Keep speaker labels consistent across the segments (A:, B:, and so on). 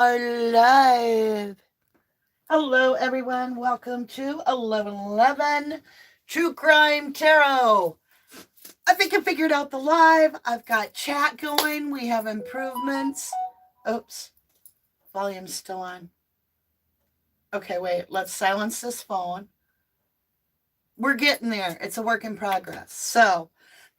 A: Are live. Hello, everyone. Welcome to 1111 True Crime Tarot. I think I figured out the live. I've got chat going. We have improvements. Oops. Volume's still on. Okay, wait. Let's silence this phone. We're getting there. It's a work in progress. So,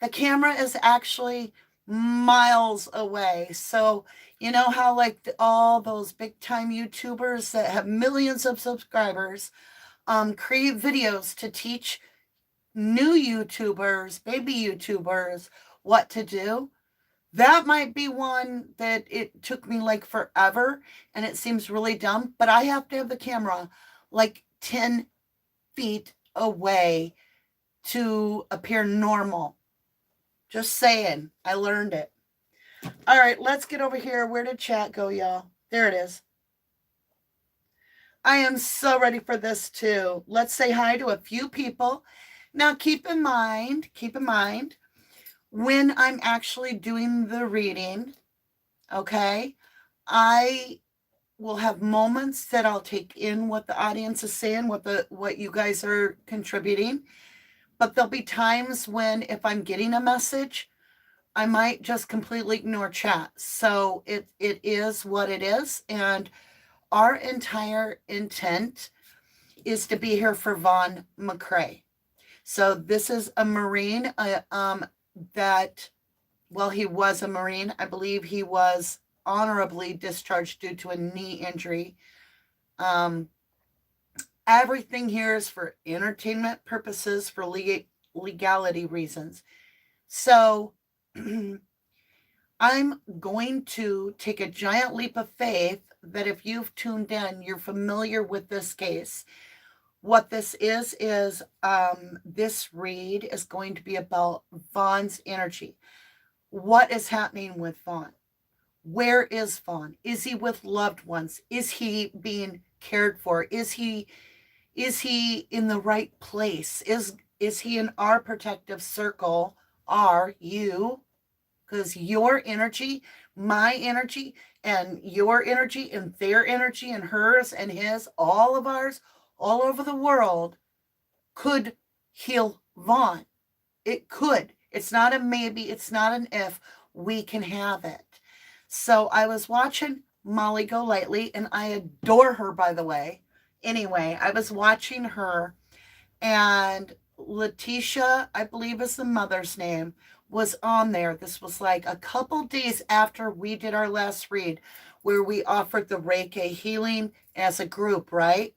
A: the camera is actually miles away. So, you know how like all those big time YouTubers that have millions of subscribers create videos to teach new YouTubers, baby YouTubers, what to do? That might be one that it took me like forever and it seems really dumb, but I have to have the camera like 10 feet away to appear normal. Just saying, I learned it. All right, let's get over here. Where did chat go, y'all? There it is. I am so ready for this too. Let's say hi to a few people. Now keep in mind, when I'm actually doing the reading, okay, I will have moments that I'll take in what the audience is saying, what you guys are contributing. But there'll be times when if I'm getting a message, I might just completely ignore chat. So it is what it is. And our entire intent is to be here for Vaughn McCray. So this is a Marine that, well, he was a Marine. I believe he was honorably discharged due to a knee injury. Everything here is for entertainment purposes, for legality reasons. So I'm going to take a giant leap of faith that if you've tuned in, you're familiar with this case. What this is this read is going to be about Vaughn's energy. What is happening with Vaughn? Where is Vaughn? Is he with loved ones? Is he being cared for? Is he in the right place? Is he in our protective circle? Are you? Because your energy, my energy, and your energy, and their energy, and hers, and his, all of ours, all over the world, could heal Vaughn. It could. It's not a maybe. It's not an if. We can have it. So I was watching Molly Golightly, and I adore her, by the way. Anyway, I was watching her, and Letitia, I believe is the mother's name, was on there. This was like a couple days after we did our last read, where we offered the Reiki healing as a group, right?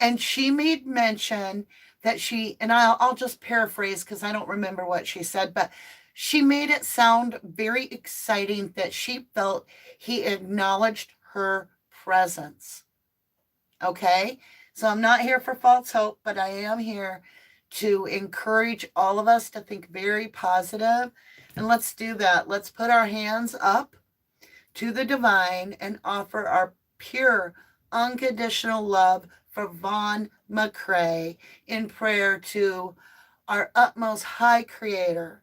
A: And she made mention that she, and I'll just paraphrase because I don't remember what she said, but she made it sound very exciting that she felt he acknowledged her presence. Okay? So I'm not here for false hope, but I am here to encourage all of us to think very positive. And let's do that. Let's put our hands up to the divine and offer our pure, unconditional love for Vaughn McCray in prayer to our utmost high creator.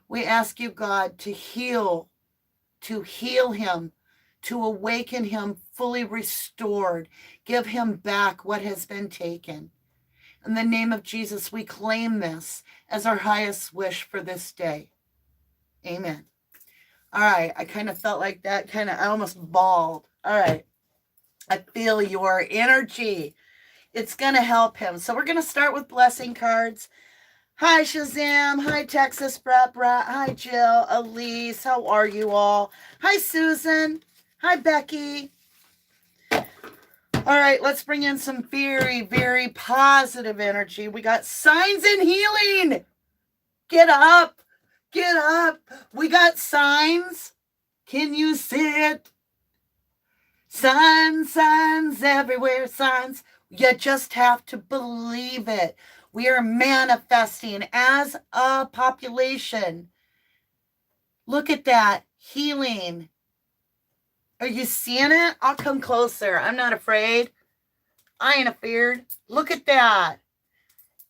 A: We ask you, God, to heal him, to awaken him fully restored, give him back what has been taken. In the name of Jesus, we claim this as our highest wish for this day. Amen. All right, I kind of felt like that, I almost bawled. All right, I feel your energy. It's going to help him. So we're going to start with blessing cards. Hi, Shazam. Hi, Texas Brat Brat. Hi, Jill, Elise. How are you all? Hi, Susan. Hi, Becky. All right, let's bring in some very, very positive energy. We got signs and healing. Get up. Get up. We got signs. Can you see it? Signs, signs everywhere, signs. You just have to believe it. We are manifesting as a population. Look at that. Healing. Are you seeing it? I'll come closer. I'm not afraid. I ain't afeared. Look at that.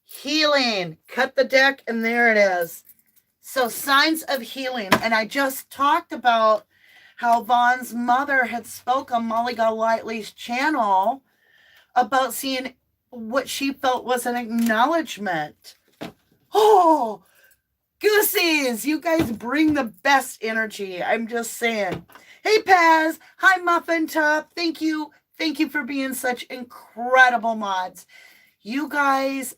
A: Healing. Cut the deck, and there it is. So signs of healing. And I just talked about how Vaughn's mother had spoke on Molly Golightly's channel about seeing what she felt was an acknowledgement. Oh, Goosies, you guys bring the best energy. I'm just saying. Hey, Paz. Hi, Muffin Top. Thank you. Thank you for being such incredible mods. You guys,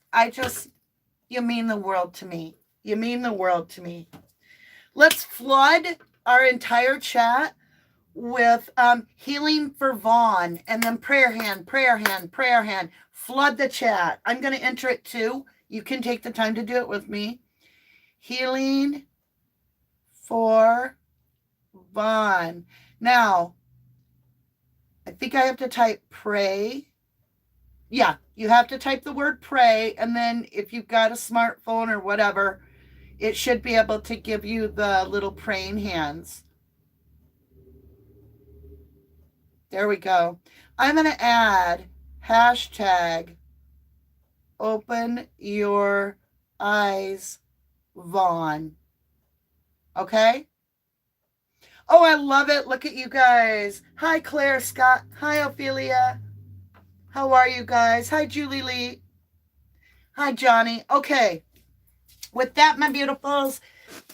A: you mean the world to me. You mean the world to me. Let's flood our entire chat with healing for Vaughn, and then prayer hand, prayer hand, prayer hand. Flood the chat. I'm going to enter it too. You can take the time to do it with me. Healing for Vaughn. Now, I think I have to type pray. Yeah, you have to type the word pray, and then if you've got a smartphone or whatever, it should be able to give you the little praying hands. There we go. I'm going to add hashtag open your eyes, Vaughn. Okay? Oh, I love it. Look at you guys. Hi, Claire Scott. Hi, Ophelia. How are you guys? Hi, Julie Lee. Hi, Johnny. Okay. With that, my beautifuls,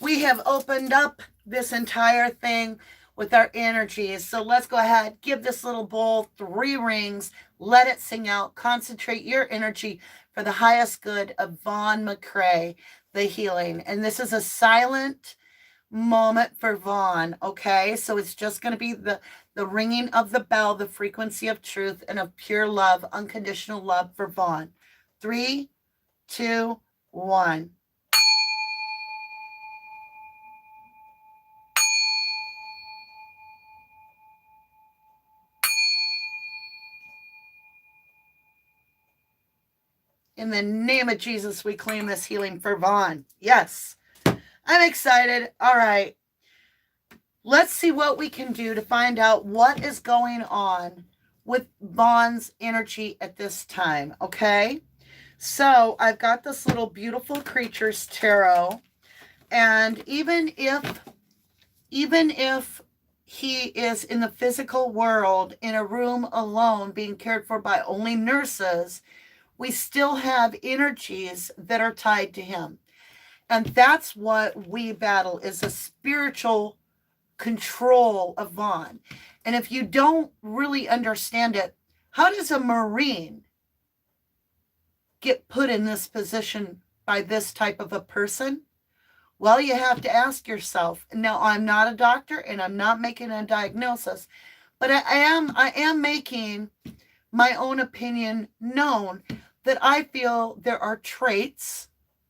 A: we have opened up this entire thing with our energies. So let's go ahead, give this little bowl 3 rings, let it sing out, concentrate your energy for the highest good of Vaughn McCray, the healing. And this is a silent moment for Vaughn, okay? So it's just going to be the ringing of the bell, the frequency of truth and of pure love, unconditional love for Vaughn. 3, 2, 1. In the name of Jesus, we claim this healing for Vaughn. Yes, I'm excited. All right. Let's see what we can do to find out what is going on with Vaughn's energy at this time, okay? So I've got this little beautiful creatures tarot, and even if he is in the physical world in a room alone being cared for by only nurses, we still have energies that are tied to him. And that's what we battle, is a spiritual control of Vaughn. And if you don't really understand it, how does a Marine get put in this position by this type of a person? Well, you have to ask yourself. Now, I'm not a doctor and I'm not making a diagnosis, but I am making my own opinion known that I feel there are traits,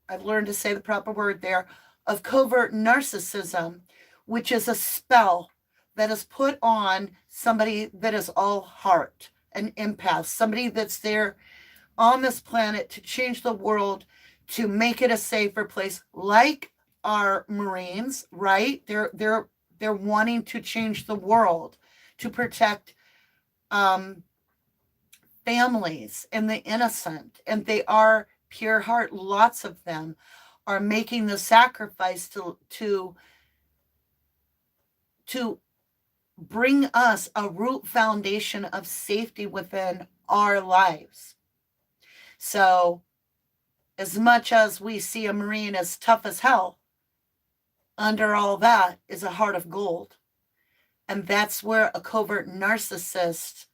A: I've learned to say the proper word there, of covert narcissism, which is a spell that is put on somebody that is all heart, an empath, somebody that's there on this planet to change the world, to make it a safer place, like our Marines, right? They're wanting to change the world, to protect families and the innocent, and they are pure heart. Lots of them are making the sacrifice to bring us a root foundation of safety within our lives. So as much as we see a Marine as tough as hell, under all that is a heart of gold. And that's where a covert narcissist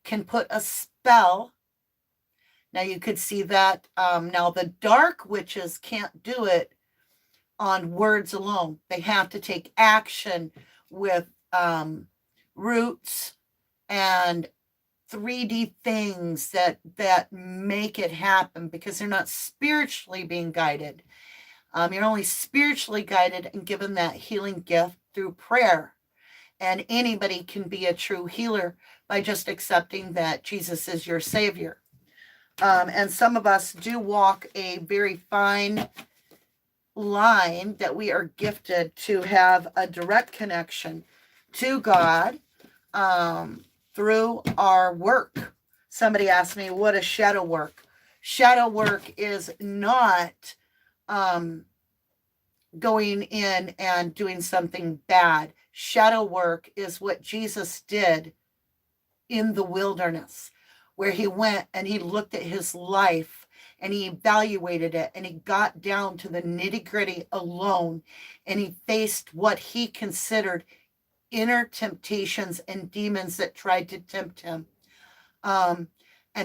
A: can put a spell. Now you could see that now the dark witches can't do it on words alone. They have to take action with roots and 3D things that make it happen, because they're not spiritually being guided. You're only spiritually guided and given that healing gift through prayer. And anybody can be a true healer by just accepting that Jesus is your Savior. And some of us do walk a very fine line that we are gifted to have a direct connection to God through our work. Somebody asked me, what is shadow work? Shadow work is not going in and doing something bad. shadow work is what Jesus did in the wilderness, where he went and he looked at his life and he evaluated it and he got down to the nitty-gritty alone, and he faced what he considered inner temptations and demons that tried to tempt him. And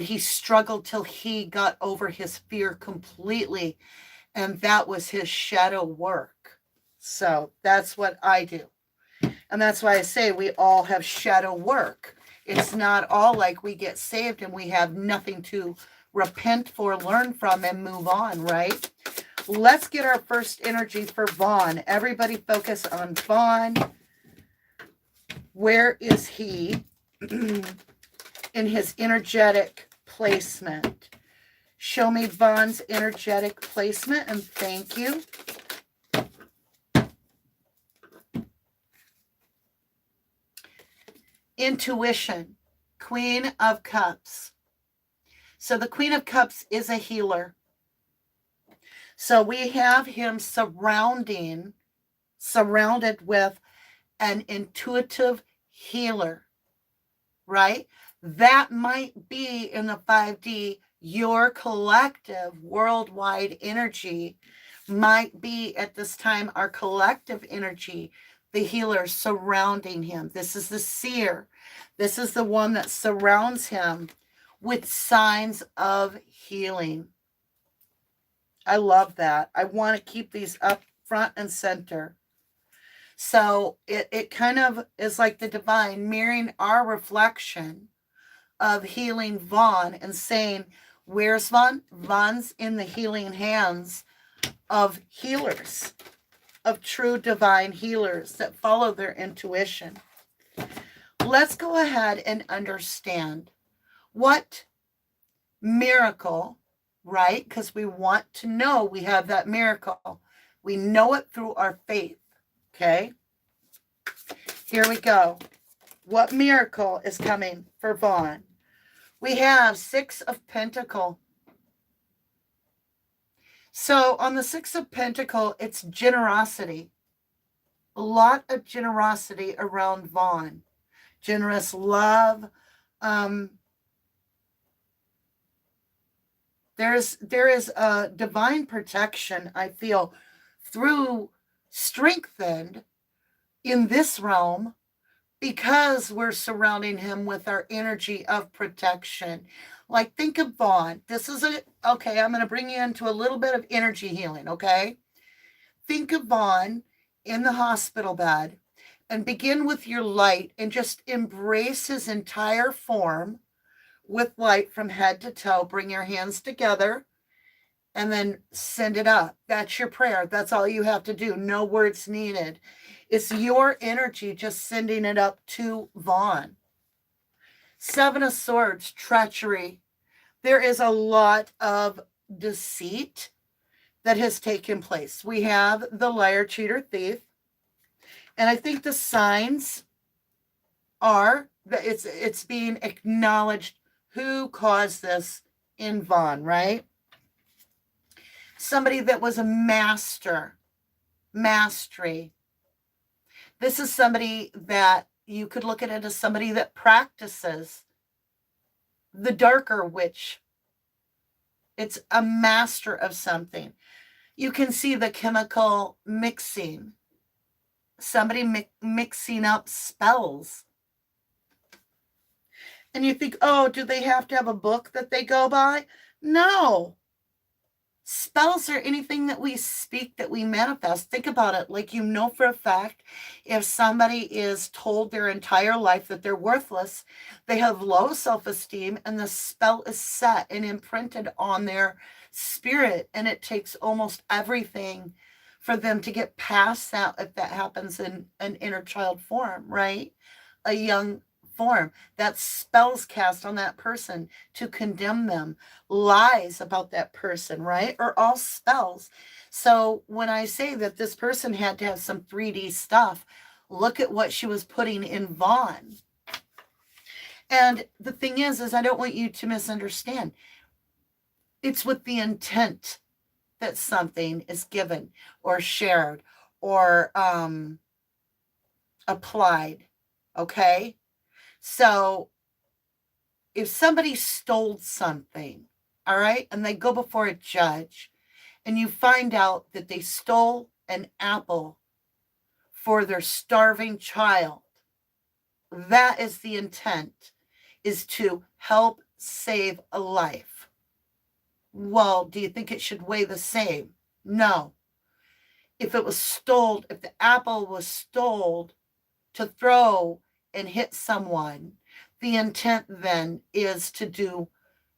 A: he struggled till he got over his fear completely. And that was his shadow work. So that's what I do. And that's why I say we all have shadow work. It's not all like we get saved and we have nothing to repent for, learn from, and move on, right? Let's get our first energy for Vaughn. Everybody focus on Vaughn. Where is he in his energetic placement? Show me Vaughn's energetic placement, and thank you. Intuition, Queen of Cups. So the Queen of Cups is a healer. So we have him surrounded with an intuitive healer, right? That might be in the 5D. Your collective worldwide energy might be at this time our collective energy, the healer surrounding him. This is the seer. This is the one that surrounds him with signs of healing. I love that. I want to keep these up front and center. So it kind of is like the divine mirroring our reflection of healing Vaughn and saying, where's Vaughn? Vaughn's in the healing hands of healers, of true divine healers that follow their intuition. Let's go ahead and understand what miracle, right? Because we want to know we have that miracle. We know it through our faith, okay? Here we go. What miracle is coming for Vaughn? We have 6 of Pentacles. So on the 6 of Pentacles, it's generosity. A lot of generosity around Vaughn. Generous love. There is a divine protection, I feel, through strengthened in this realm, because we're surrounding him with our energy of protection. Like, think of Vaughn. This is okay, I'm going to bring you into a little bit of energy healing, okay? Think of Vaughn in the hospital bed and begin with your light and just embrace his entire form with light from head to toe. Bring your hands together and then send it up. That's your prayer. That's all you have to do. No words needed. It's your energy just sending it up to Vaughn. 7 of Swords, treachery. There is a lot of deceit that has taken place. We have the liar, cheater, thief. And I think the signs are that it's being acknowledged who caused this in Vaughn, right? Somebody that was a mastery. This is somebody that you could look at it as somebody that practices the darker witch. It's a master of something. You can see the chemical mixing. Somebody mixing up spells. And you think, oh, do they have to have a book that they go by? No. Spells are anything that we speak, that we manifest. Think about it. Like, you know for a fact, if somebody is told their entire life that they're worthless, they have low self-esteem, and the spell is set and imprinted on their spirit. And it takes almost everything for them to get past that, if that happens in an inner child form, right? A young form. That spells cast on that person to condemn them, lies about that person, right? Or all spells. So when I say that this person had to have some 3D stuff, look at what she was putting in Vaughn. And the thing is I don't want you to misunderstand. It's with the intent that something is given or shared or applied. Okay? So if somebody stole something, all right, and they go before a judge, and you find out that they stole an apple for their starving child, that is the intent, is to help save a life. Well, do you think it should weigh the same? No. If it was stole, if the apple was stole to throw and hit someone, the intent then is to do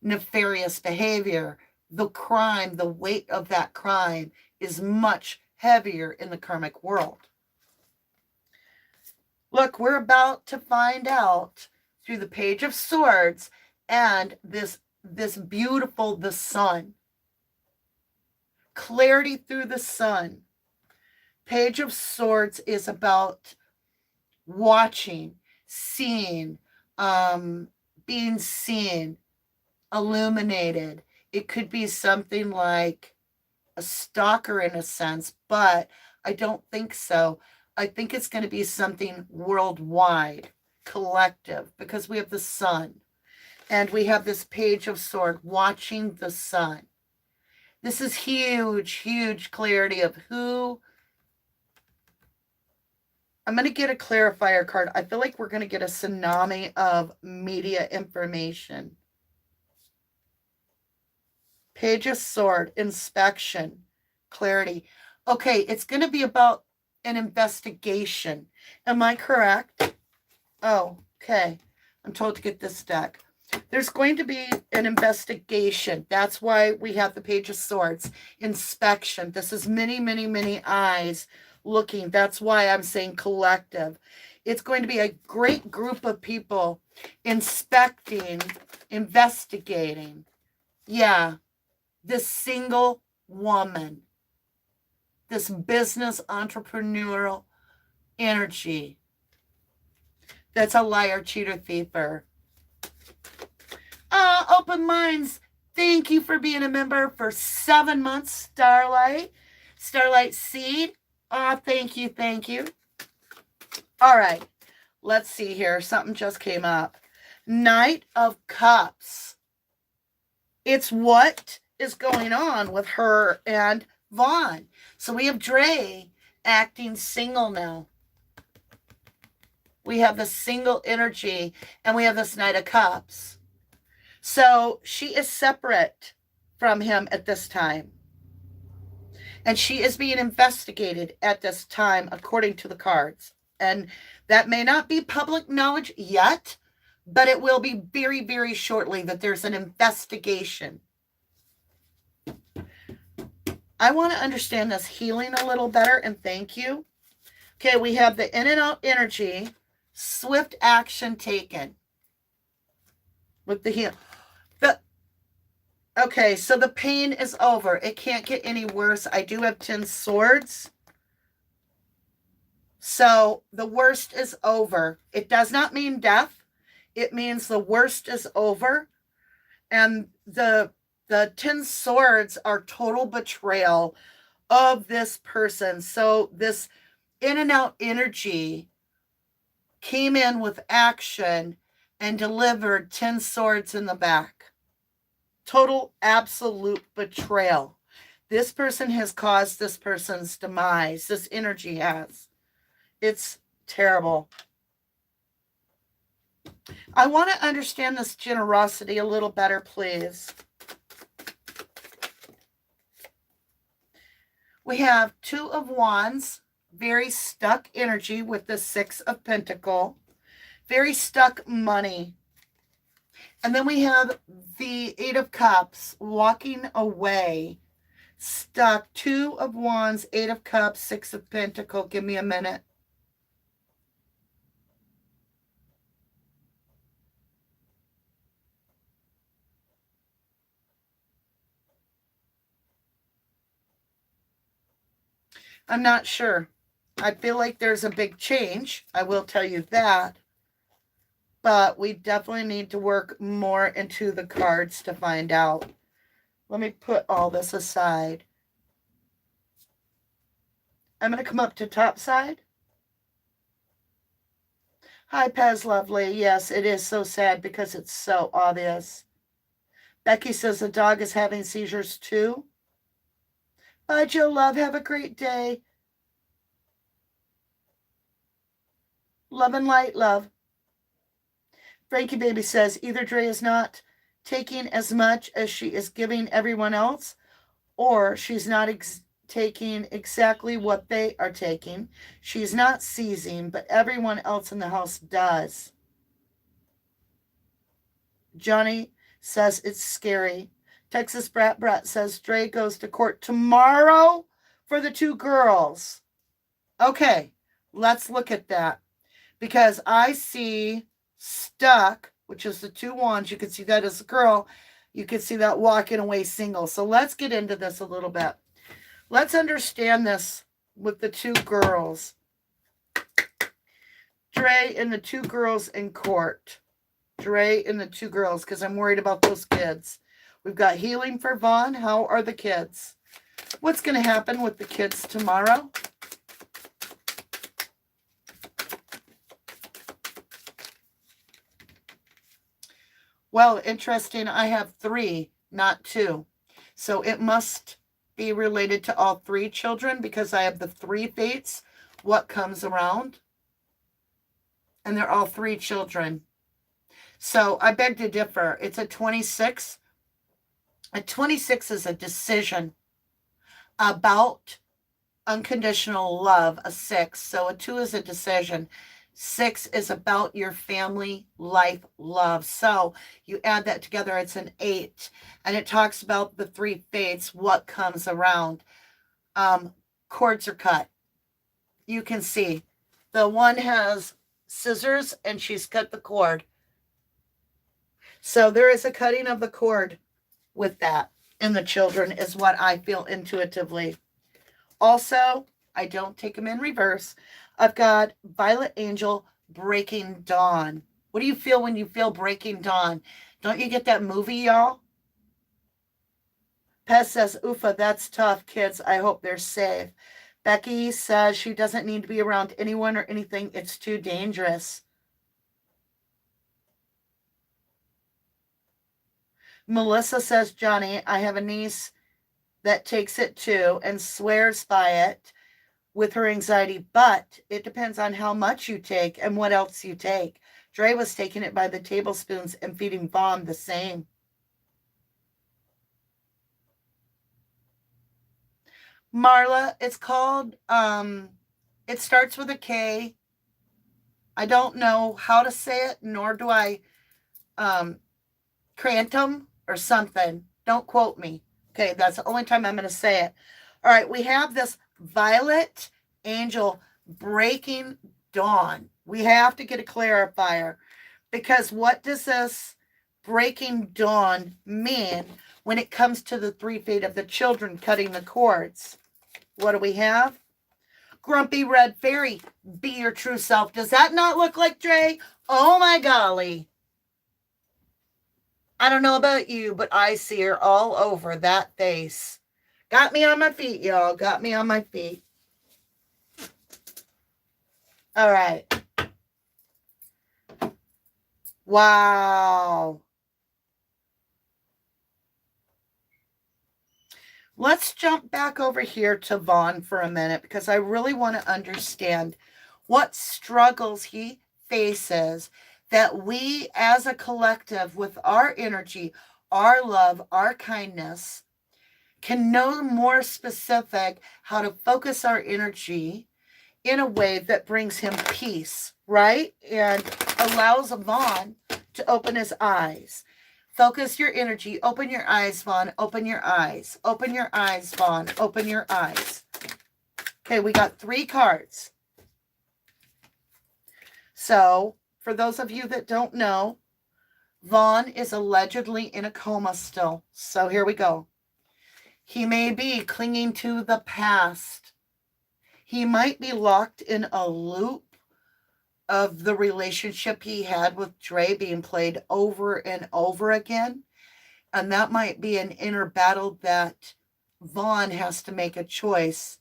A: nefarious behavior. The crime, the weight of that crime is much heavier in the karmic world. Look, we're about to find out through the Page of Swords and this beautiful, the sun. Clarity through the sun. Page of Swords is about watching, seeing, being seen, illuminated. It could be something like a stalker in a sense, but I don't think so. I think it's going to be something worldwide, collective, because we have the sun and we have this Page of Swords watching the sun. This is huge, huge clarity of who. I'm going to get a clarifier card. I feel like we're going to get a tsunami of media information. Page of Sword, inspection, clarity. Okay, it's going to be about an investigation. Am I correct? Oh, okay. I'm told to get this deck. There's going to be an investigation. That's why we have the Page of Swords. Inspection. This is many, many, many eyes looking. That's why I'm saying collective. It's going to be a great group of people inspecting, investigating. Yeah, this single woman, this business entrepreneurial energy. That's a liar, cheater, thiefer. Open Minds, thank you for being a member for 7 months, Starlight. Starlight Seed. Thank you, thank you. All right, let's see here. Something just came up. Knight of Cups. It's what is going on with her and Vaughn. So we have Dre acting single now. We have the single energy, and we have this Knight of Cups. So she is separate from him at this time. And she is being investigated at this time, according to the cards. And that may not be public knowledge yet, but it will be very, very shortly that there's an investigation. I want to understand this healing a little better, and thank you. Okay, we have the in and out energy, swift action taken with the heal. Okay, so the pain is over. It can't get any worse. I do have 10 swords. So the worst is over. It does not mean death. It means the worst is over. And the 10 swords are total betrayal of this person. So this in and out energy came in with action and delivered 10 swords in the back. Total, absolute betrayal. This person has caused this person's demise. This energy has. It's terrible. I want to understand this generosity a little better, please. We have 2 of Wands, very stuck energy with the 6 of Pentacles, very stuck money. And then we have the 8 of Cups, walking away, stuck. 2 of Wands, 8 of Cups, 6 of Pentacles. Give me a minute. I'm not sure. I feel like there's a big change. I will tell you that. But we definitely need to work more into the cards to find out. Let me put all this aside. I'm going to come up to top side. Hi, Pez Lovely. Yes, it is so sad because it's so obvious. Becky says the dog is having seizures too. Bye, Joe Love. Have a great day. Love and light, love. Frankie Baby says either Dre is not taking as much as she is giving everyone else, or she's not taking exactly what they are taking. She's not seizing, but everyone else in the house does. Johnny says it's scary. Texas Brat Brat says Dre goes to court tomorrow for the 2 girls. Okay, let's look at that. Because I see stuck, which is the 2 wands. You can see that as a girl. You can see that walking away single. So let's get into this a little bit. Let's understand this with the 2 girls. Dre and the 2 girls in court. Dre and the 2 girls, because I'm worried about those kids. We've got healing for Vaughn. How are the kids? What's going to happen with the kids tomorrow? Well, interesting. I have 3, not 2. So it must be related to all 3 children because I have the 3 fates. What comes around? And they're all 3 children. So I beg to differ. It's a 26. A 26 is a decision about unconditional love, a 6. So a 2 is a decision. 6 is about your family, life, love. So you add that together, it's an 8. And it talks about the 3 fates, what comes around. Cords are cut. You can see the one has scissors and she's cut the cord. So there is a cutting of the cord with that in the children is what I feel intuitively. Also, I don't take them in reverse. I've got Violet Angel, Breaking Dawn. What do you feel when you feel Breaking Dawn? Don't you get that movie, y'all? Pez says, Oofa, that's tough, kids. I hope they're safe. Becky says she doesn't need to be around anyone or anything. It's too dangerous. Melissa says, Johnny, I have a niece that takes it too and swears by it with her anxiety, but it depends on how much you take and what else you take. Dre was taking it by the tablespoons and feeding Vaughn the same. Marla, it's called, it starts with a K. I don't know how to say it, nor do I, Crantum or something. Don't quote me. Okay, that's the only time I'm going to say it. All right, we have this Violet Angel, Breaking Dawn. We have to get a clarifier because what does this Breaking Dawn mean when it comes to the 3 fate of the children cutting the cords? What do we have? Grumpy Red Fairy, be your true self. Does that not look like Dre? Oh my golly. I don't know about you, but I see her all over that face. Got me on my feet, y'all. Got me on my feet. All right. Wow. Let's jump back over here to Vaughn for a minute because I really want to understand what struggles he faces that we as a collective with our energy, our love, our kindness can know more specific how to focus our energy in a way that brings him peace, right? And allows Vaughn to open his eyes. Focus your energy. Open your eyes, Vaughn. Open your eyes. Open your eyes, Vaughn. Open your eyes. Okay, we got 3 cards. So, for those of you that don't know, Vaughn is allegedly in a coma still. So here we go. He may be clinging to the past. He might be locked in a loop of the relationship he had with Dre being played over and over again. And that might be an inner battle that Vaughn has to make a choice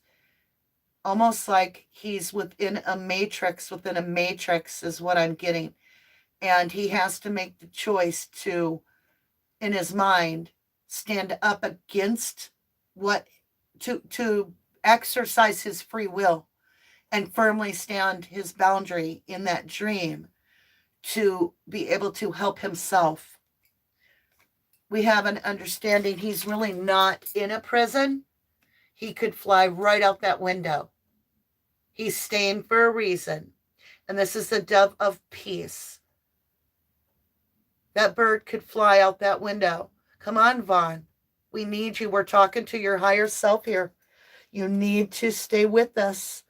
A: almost like he's within a matrix is what I'm getting. And he has to make the choice to, in his mind, stand up against what, to exercise his free will and firmly stand his boundary in that dream to be able to help himself. We have an understanding he's really not in a prison. He could fly right out that window. He's staying for a reason. And this is the dove of peace. That bird could fly out that window. Come on, Vaughn. We need you. We're talking to your higher self here. You need to stay with us.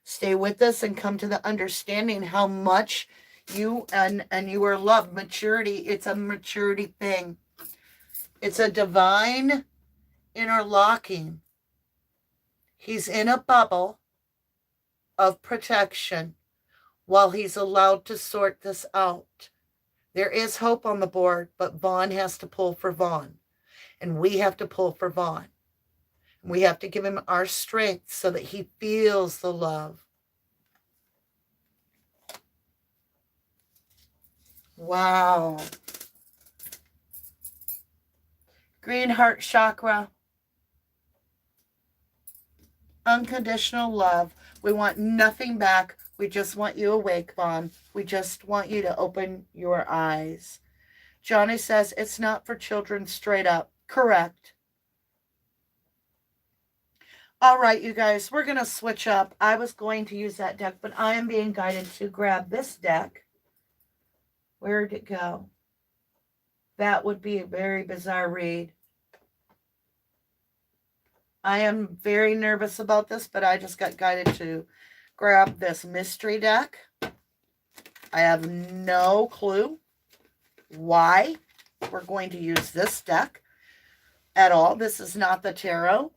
A: Stay with us and come to the understanding how much you and you are loved. Maturity, it's a maturity thing. It's a divine interlocking. He's in a bubble of protection while he's allowed to sort this out. There is hope on the board, but Vaughn has to pull for Vaughn. And we have to pull for Vaughn. We have to give him our strength so that he feels the love. Wow. Green heart chakra. Unconditional love. We want nothing back. We just want you awake, Vaughn. We just want you to open your eyes. Johnny says it's not for children, straight up. Correct. All right, you guys, we're going to switch up. I was going to use that deck, but I am being guided to grab this deck. Where did it go? That would be a very bizarre read. I am very nervous about this, but I just got guided to grab this mystery deck. I have no clue why we're going to use this deck at all. This is not the tarot.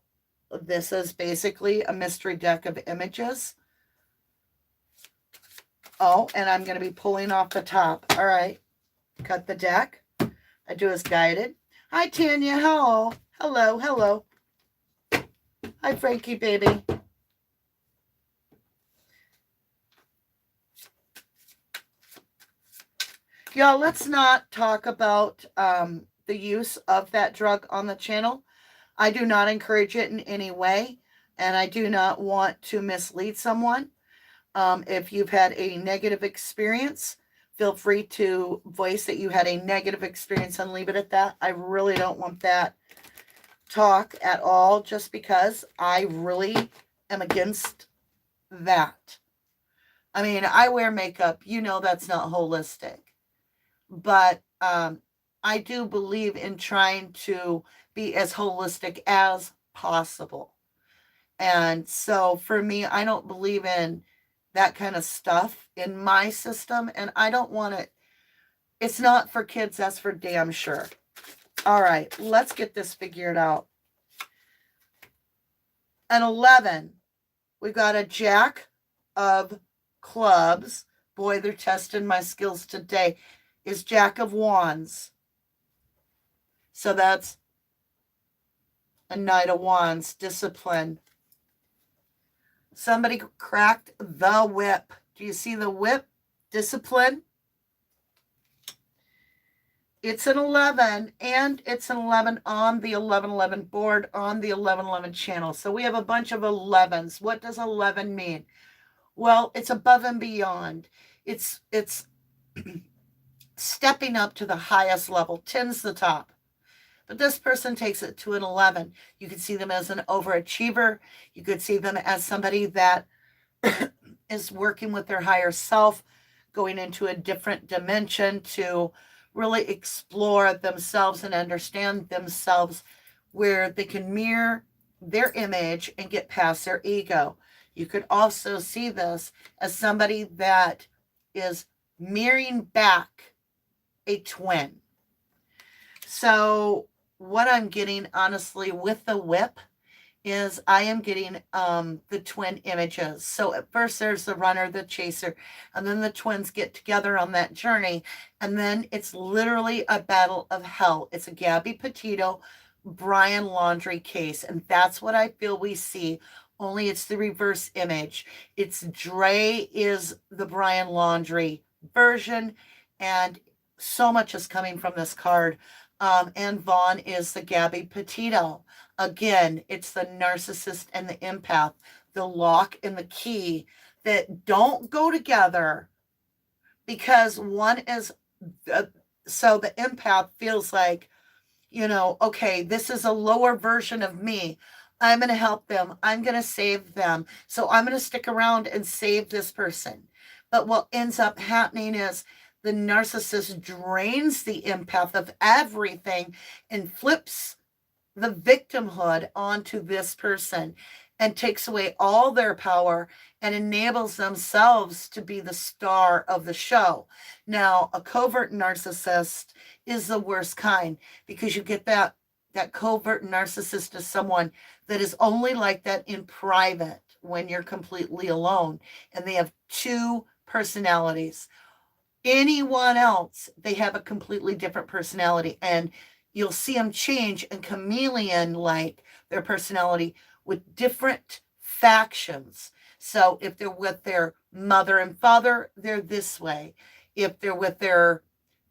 A: This is basically a mystery deck of images. Oh, and I'm going to be pulling off the top. All right. Cut the deck. I do as guided. Hi, Tanya. Hello. Hello. Hello. Hi, Frankie, baby. Y'all, let's not talk about the use of that drug on the channel. I do not encourage it in any way, and I do not want to mislead someone. If you've had a negative experience, feel free to voice that you had a negative experience and leave it at that. I really don't want that talk at all, just because I really am against that. I mean, I wear makeup. You know that's not holistic. But I do believe in trying to be as holistic as possible. And so for me, I don't believe in that kind of stuff in my system, and I don't want it. It's not for kids, that's for damn sure. All right, let's get this figured out. An 11. We got a Jack of Clubs. Boy, they're testing my skills today. Is Jack of Wands. So that's a Knight of Wands, discipline. Somebody cracked the whip. Do you see the whip? Discipline. It's an 11, and it's an 11 on the 1111 board, on the 1111 channel. So we have a bunch of 11s. What does 11 mean? Well, it's above and beyond. It's stepping up to the highest level. 10's the top. But this person takes it to an 11. You could see them as an overachiever. You could see them as somebody that is working with their higher self, going into a different dimension to really explore themselves and understand themselves, where they can mirror their image and get past their ego. You could also see this as somebody that is mirroring back a twin. So what I'm getting, honestly, with the whip is I am getting the twin images. So at first there's the runner, the chaser, and then the twins get together on that journey. And then it's literally a battle of hell. It's a Gabby Petito, Brian Laundrie case. And that's what I feel we see only it's the reverse image. It's Dre is the Brian Laundrie version, and so much is coming from this card. And Vaughn is the Gabby Petito. Again, it's the narcissist and the empath, the lock and the key that don't go together, because one is, so the empath feels like, okay, this is a lower version of me. I'm going to help them. I'm going to save them. So I'm going to stick around and save this person. But what ends up happening is the narcissist drains the empath of everything and flips the victimhood onto this person and takes away all their power and enables themselves to be the star of the show. Now, a covert narcissist is the worst kind, because you get that covert narcissist is someone that is only like that in private when you're completely alone, and they have two personalities. Anyone else, they have a completely different personality, and you'll see them change and chameleon like their personality with different factions. So if they're with their mother and father, they're this way. If they're with their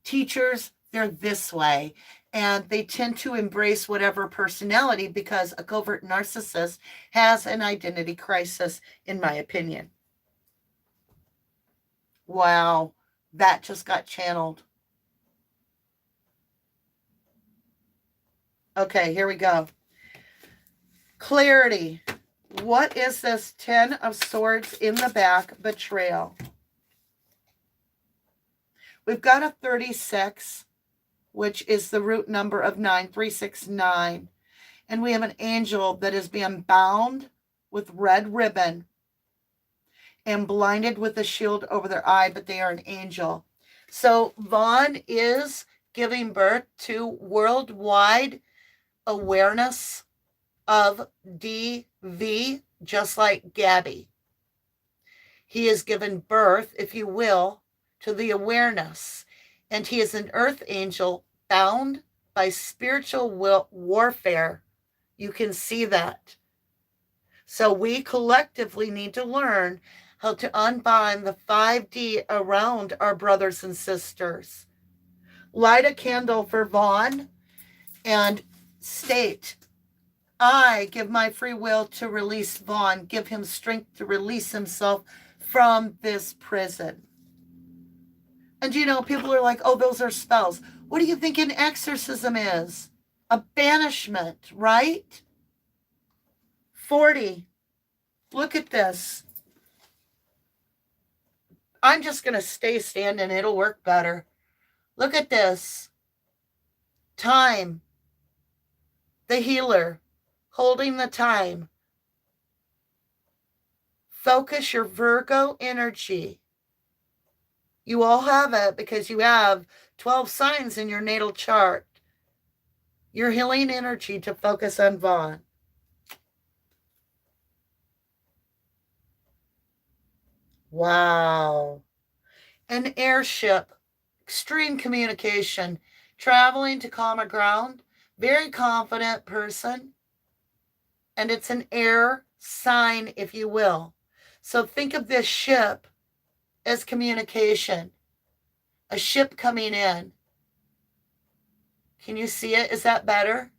A: teachers, they're this way. And they tend to embrace whatever personality, because a covert narcissist has an identity crisis, in my opinion. Wow, that just got channeled. Okay, here we go. Clarity. What is this 10 of Swords in the back? Betrayal. We've got a 36, which is the root number of 9, 369. And we have an angel that is being bound with red ribbon and blinded with a shield over their eye, but they are an angel. So Vaughn is giving birth to worldwide awareness of DV, just like Gabby. He is given birth, if you will, to the awareness, and he is an earth angel bound by spiritual warfare. You can see that. So we collectively need to learn how to unbind the 5D around our brothers and sisters. Light a candle for Vaughn and state, I give my free will to release Vaughn. Give him strength to release himself from this prison. And people are like, oh, those are spells. What do you think an exorcism is? A banishment, right? 40. Look at this. I'm just going to stay standing. It'll work better. Look at this. Time. The healer. Holding the time. Focus your Virgo energy. You all have it because you have 12 signs in your natal chart. Your healing energy to focus on Vaughn. Wow. An airship. Extreme communication. Traveling to calmer ground. Very confident person. And it's an air sign, if you will. So think of this ship as communication. A ship coming in. Can you see it? Is that better?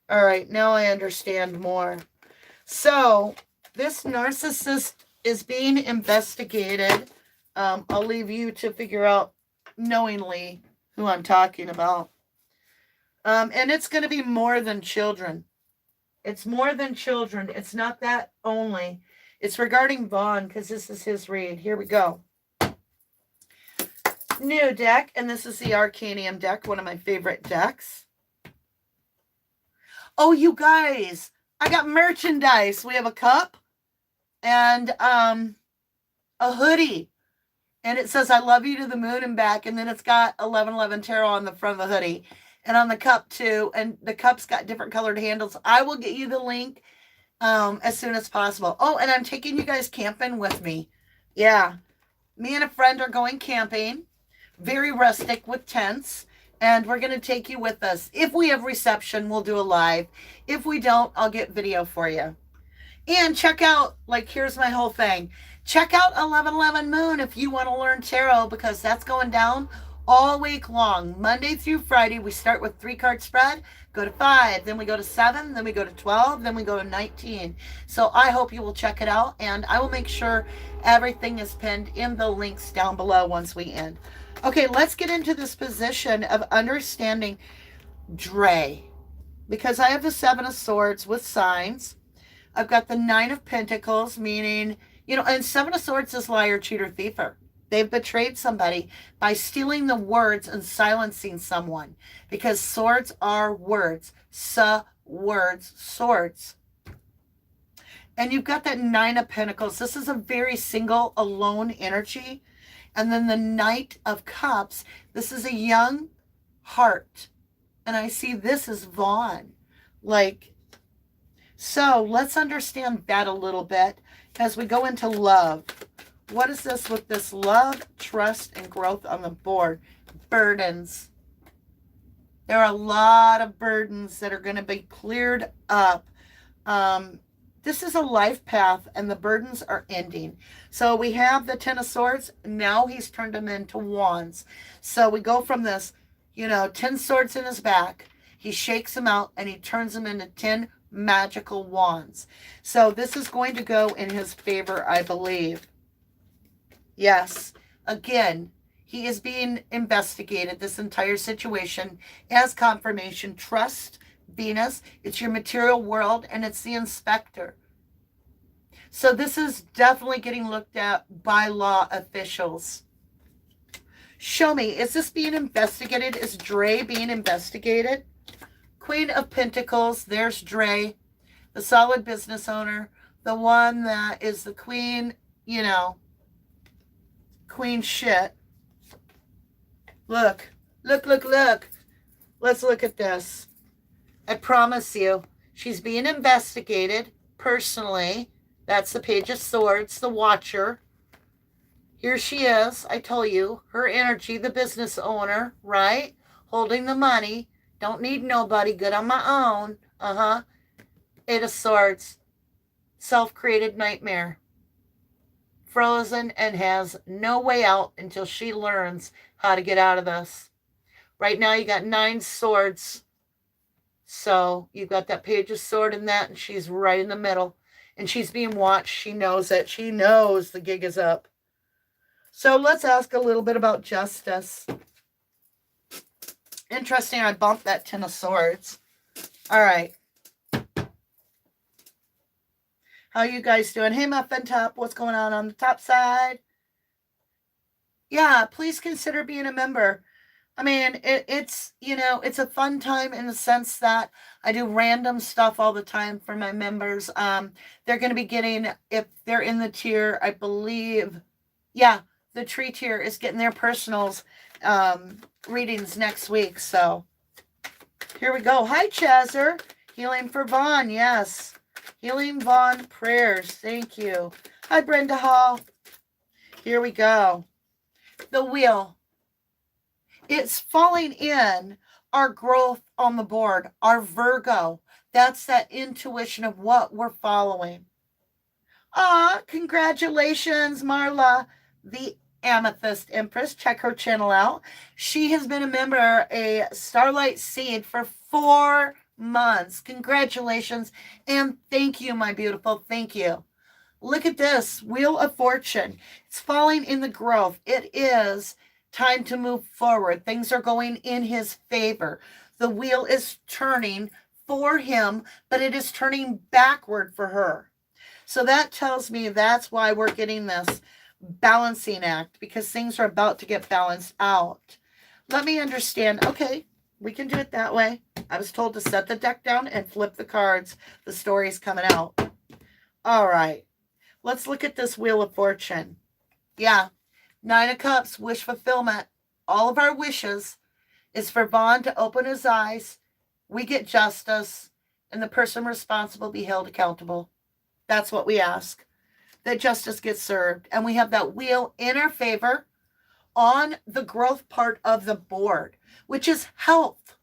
A: All right, now I understand more. So this narcissist is being investigated. I'll leave you to figure out knowingly who I'm talking about. And it's going to be more than children. It's more than children. It's not that only. It's regarding Vaughn, because this is his read. Here we go. New deck, and this is the Arcanium deck, one of my favorite decks. Oh, you guys, I got merchandise. We have a cup and a hoodie. And it says, I love you to the moon and back. And then it's got 11tarot on the front of the hoodie. And on the cup too. And the cup's got different colored handles. I will get you the link as soon as possible. Oh, and I'm taking you guys camping with me. Yeah. Me and a friend are going camping. Very rustic with tents. And we're going to take you with us. If we have reception, we'll do a live. If we don't, I'll get video for you. And check out, like, here's my whole thing. Check out 1111 Moon if you want to learn tarot, because that's going down all week long. Monday through Friday, we start with 3-card spread, go to 5, then we go to 7, then we go to 12, then we go to 19. So I hope you will check it out, and I will make sure everything is pinned in the links down below once we end. Okay, let's get into this position of understanding Dre, because I have the 7 of Swords with signs. I've got the 9 of Pentacles, meaning, you know, and 7 of Swords is liar, cheater, thiefer. They've betrayed somebody by stealing the words and silencing someone, because swords are words. Words, swords. And you've got that 9 of Pentacles. This is a very single, alone energy. And then the Knight of Cups. This is a young heart. And I see this as Vaughn. Like, so let's understand that a little bit as we go into love. What is this with this love, trust, and growth on the board? Burdens. There are a lot of burdens that are going to be cleared up. This is a life path, and the burdens are ending. So we have the 10 of Swords. Now he's turned them into wands. So we go from this, you know, 10 swords in his back. He shakes them out, and he turns them into 10 magical wands. So this is going to go in his favor, I believe. Yes. Again, he is being investigated, this entire situation, as confirmation. Trust, Venus, it's your material world, and it's the inspector. So this is definitely getting looked at by law officials. Show me, is this being investigated? Is Dre being investigated? Queen of Pentacles, there's Dre, the solid business owner, the one that is the queen, you know, queen shit. Look, look, look, look. Let's look at this. I promise you, she's being investigated personally. That's the Page of Swords, the Watcher. Here she is. I told you, her energy, the business owner, right? Holding the money. Don't need nobody. Good on my own. Eight of Swords. Self-created nightmare. Frozen and has no way out until she learns how to get out of this. Right now you got 9 swords. So you've got that Page of Sword in that, and she's right in the middle. And she's being watched. She knows it. She knows the gig is up. So let's ask a little bit about justice. Interesting, I bumped that 10 of Swords. All right. How you guys doing? Hey, Muffin Top, what's going on the top side? Yeah, please consider being a member. I mean, it's, you know, it's a fun time in the sense that I do random stuff all the time for my members. They're going to be getting, if they're in the tier, I believe, yeah, the tree tier is getting their personals readings next week. So here we go. Hi, Chazer. Healing for Vaughn. Yes. Healing Vaughn prayers. Thank you. Hi, Brenda Hall. Here we go. The wheel. It's falling in our growth on the board, our Virgo. That's that intuition of what we're following. Congratulations, Marla, the Amethyst Empress. Check her channel out. She has been a member, a Starlight Seed, for 4 months. Congratulations, and thank you, my beautiful. Thank you. Look at this, Wheel of Fortune. It's falling in the growth. It is time to move forward. Things are going in his favor. The wheel is turning for him, but it is turning backward for her. So that tells me that's why we're getting this balancing act, because things are about to get balanced out. Let me understand. Okay, we can do it that way. I was told to set the deck down and flip the cards. The story's coming out. All right. Let's look at this Wheel of Fortune. Yeah. 9 of Cups, wish fulfillment. All of our wishes is for Vaughn to open his eyes. We get justice, and the person responsible be held accountable. That's what we ask. That justice gets served. And we have that wheel in our favor. on the growth part of the board, which is health.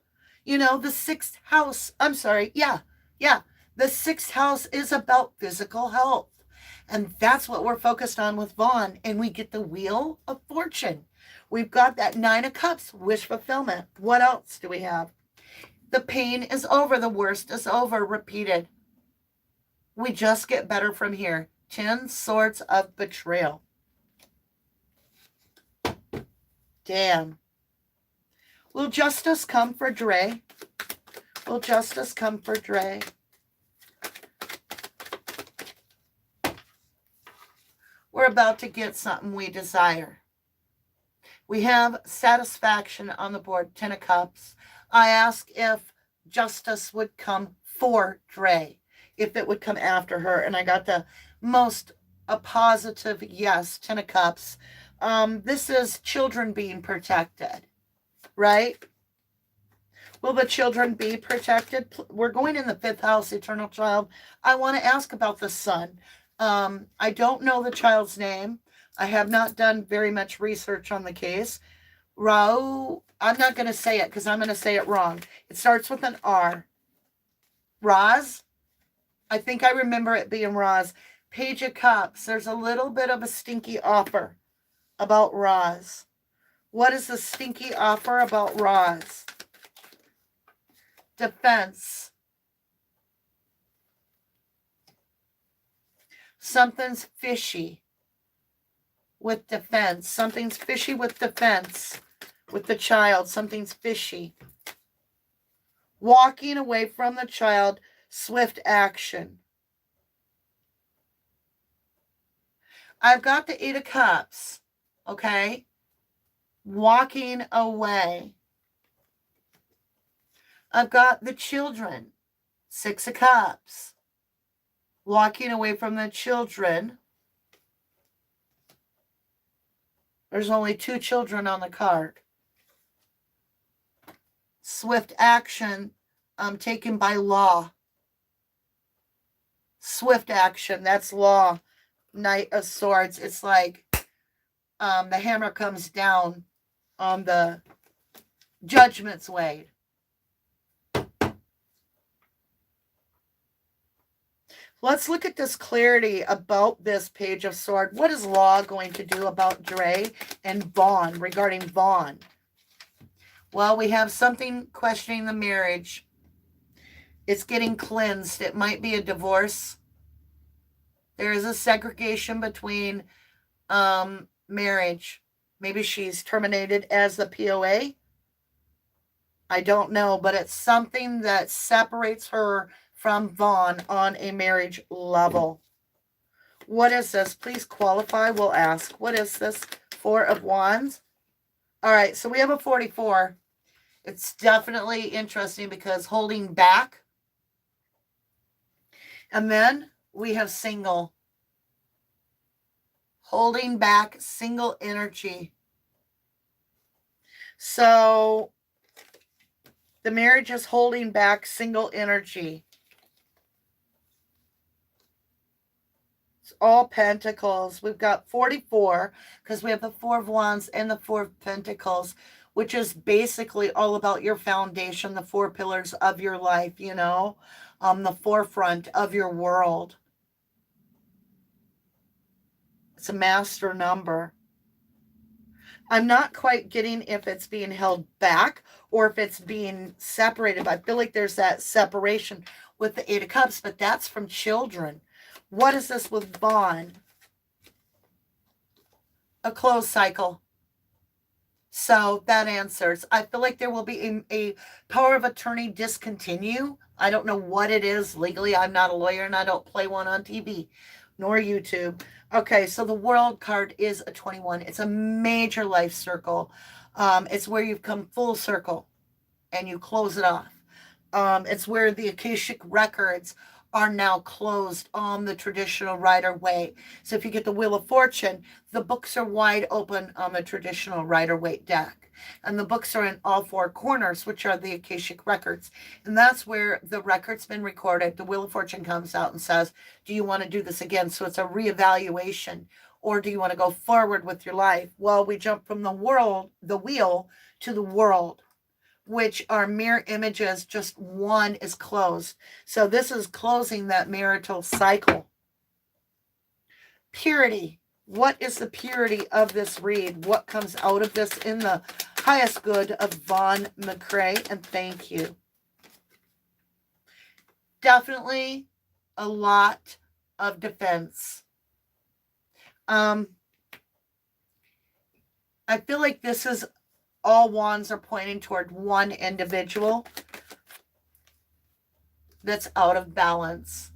A: You know, the sixth house, I'm sorry, yeah, the sixth house is about physical health. And that's what we're focused on with Vaughn. And we get the Wheel of Fortune. We've got that Nine of Cups, wish fulfillment. What else do we have? The pain is over. The worst is over. Repeated. We just get better from here. 10 Swords of Betrayal. Damn. Will justice come for Dre? Will justice come for Dre? We're about to get something we desire. We have satisfaction on the board, 10 of Cups. I ask if justice would come for Dre, if it would come after her, and I got the most a positive yes, 10 of Cups. This is children being protected, right? Will the children be protected? We're going in the 5th house, eternal child. I want to ask about the son. I don't know the child's name. I have not done very much research on the case. Rao, I'm not going to say it because I'm going to say it wrong. It starts with an R. Roz? I think I remember it being Roz. Page of Cups. There's a little bit of a stinky offer about Roz. What is the stinky offer about Roz? Defense. Something's fishy with defense. Something's fishy with defense with the child. Something's fishy. Walking away from the child. Swift action. I've got the 8 of Cups. Okay. Walking away. I've got the children. 6 of Cups. Walking away from the children. There's only 2 children on the card. Swift action taken by law. Swift action, that's law. Knight of Swords. It's like the hammer comes down on the judgment's way. Let's look at this clarity about this Page of Swords. What is law going to do about Dre and Vaughn, regarding Vaughn? Well, we have something questioning the marriage. It's getting cleansed. It might be a divorce. There is a segregation between marriage. Maybe she's terminated as the POA. I don't know, but it's something that separates her from Vaughn on a marriage level. What is this? Please qualify. We'll ask. What is this? 4 of Wands. All right, so we have a 44. It's definitely interesting because holding back. And then we have single. Holding back, single energy. So the marriage is holding back, single energy. It's all Pentacles. We've got 44 because we have the 4 of Wands and the 4 of Pentacles, which is basically all about your foundation, the 4 pillars of your life, you know, the forefront of your world. It's a master number. I'm not quite getting if it's being held back or if it's being separated. I feel like there's that separation with the 8 of Cups, but that's from children. What is this with Vaughn? A closed cycle. So that answers. I feel like there will be a power of attorney discontinue. I don't know what it is legally. I'm not a lawyer and I don't play one on TV nor YouTube. Okay, so the World card is a 21. It's a major life circle. It's where you've come full circle and you close it off. It's where the Akashic records are now closed on the traditional Rider-Waite. So if you get the Wheel of Fortune, the books are wide open on the traditional Rider-Waite deck. And the books are in all 4 corners, which are the Akashic records. And that's where the record's been recorded. The Wheel of Fortune comes out and says, do you want to do this again? So it's a reevaluation Or do you want to go forward with your life? Well, we jump from the wheel to the world, which are mirror images. Just one is closed. So this is closing that marital cycle. Purity. What is the purity of this read? What comes out of this in the highest good of Vaughn McCray? And thank you. Definitely a lot of defense. I feel like this is all wands are pointing toward one individual that's out of balance.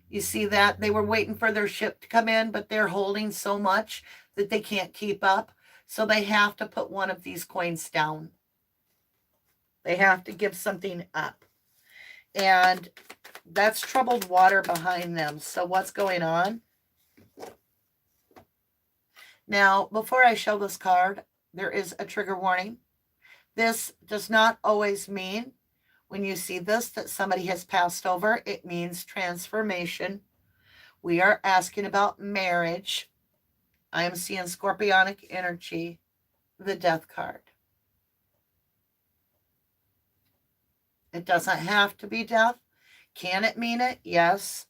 A: You see that? They were waiting for their ship to come in, but they're holding so much that they can't keep up. So they have to put one of these coins down. They have to give something up. And that's troubled water behind them. So what's going on? Now, before I show this card, there is a trigger warning. This does not always mean, when you see this, that somebody has passed over. It means transformation. We are asking about marriage. I am seeing scorpionic energy, the death card. It doesn't have to be death. Can it mean it? Yes.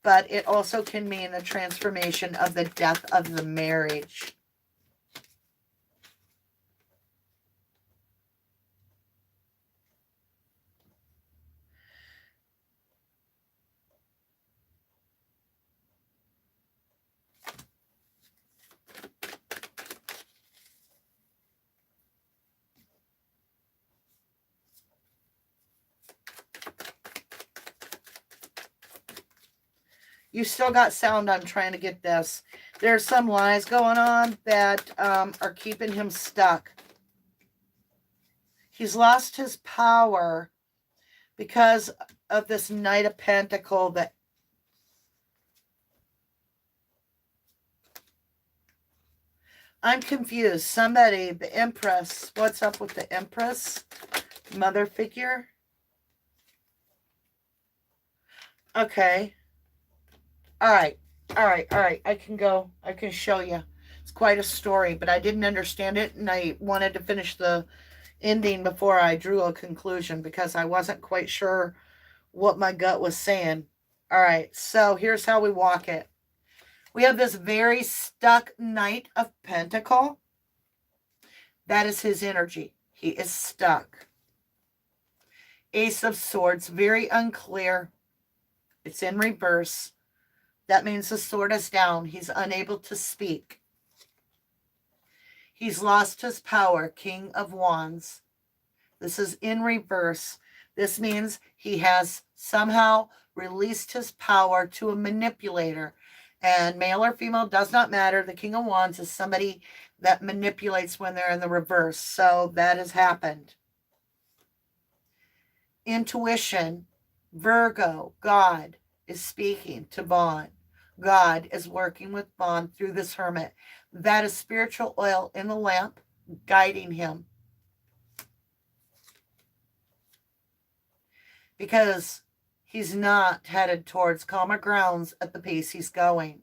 A: But it also can mean the transformation of the death of the marriage. You still got sound. I'm trying to get this. There's some lies going on that are keeping him stuck. He's lost his power because of this Knight of Pentacles that I'm confused. Somebody, the Empress. What's up with the Empress? Mother figure. Okay. All right. I can go. I can show you. It's quite a story, but I didn't understand it, and I wanted to finish the ending before I drew a conclusion because I wasn't quite sure what my gut was saying. All right, so here's how we walk it. We have this very stuck Knight of Pentacles. That is his energy. He is stuck. Ace of Swords, very unclear. It's in reverse. That means the sword is down. He's unable to speak. He's lost his power, King of Wands. This is in reverse. This means he has somehow released his power to a manipulator. And male or female does not matter. The King of Wands is somebody that manipulates when they're in the reverse. So that has happened. Intuition, Virgo, God is speaking to Vaughn. God is working with Vaughn through this hermit. That is spiritual oil in the lamp guiding him. Because he's not headed towards calmer grounds at the pace he's going.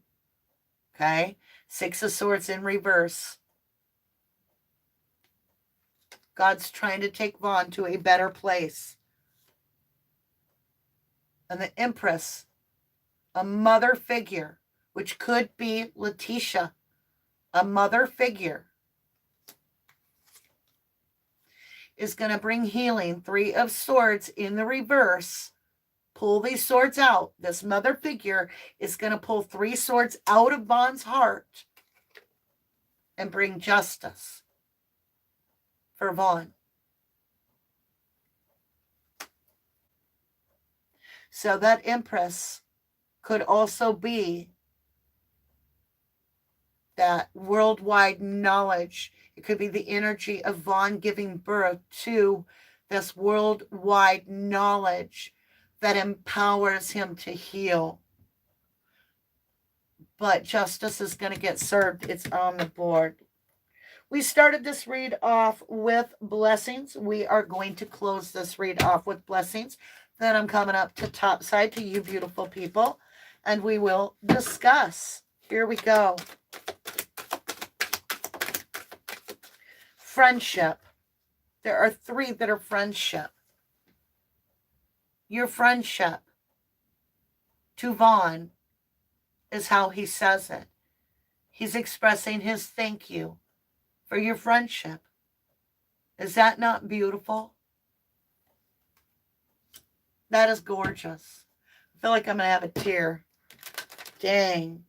A: Okay? Six of Swords in reverse. God's trying to take Vaughn to a better place. And the Empress, a mother figure, which could be Letitia, a mother figure, is going to bring healing. Three of Swords in the reverse. Pull these swords out. This mother figure is going to pull three swords out of Vaughn's heart and bring justice for Vaughn. So that Empress could also be that worldwide knowledge. It could be the energy of Vaughn giving birth to this worldwide knowledge that empowers him to heal. But justice is going to get served. It's on the board. We started this read off with blessings. We are going to close this read off with blessings. Then I'm coming up to top side to you beautiful people, and we will discuss. Here we go. friendship. There are 3 that are friendship. Your friendship to Vaughn is how he says it. He's expressing his thank you for your friendship. Is that not beautiful? That is gorgeous. I feel like I'm going to have a tear. Dang.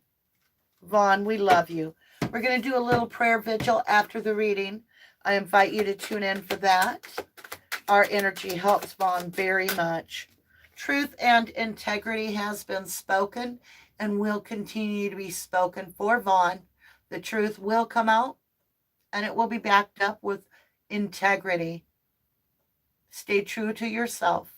A: Vaughn, we love you. We're going to do a little prayer vigil after the reading. I invite you to tune in for that. Our energy helps Vaughn very much. Truth and integrity has been spoken and will continue to be spoken for Vaughn. The truth will come out and it will be backed up with integrity. Stay true to yourself.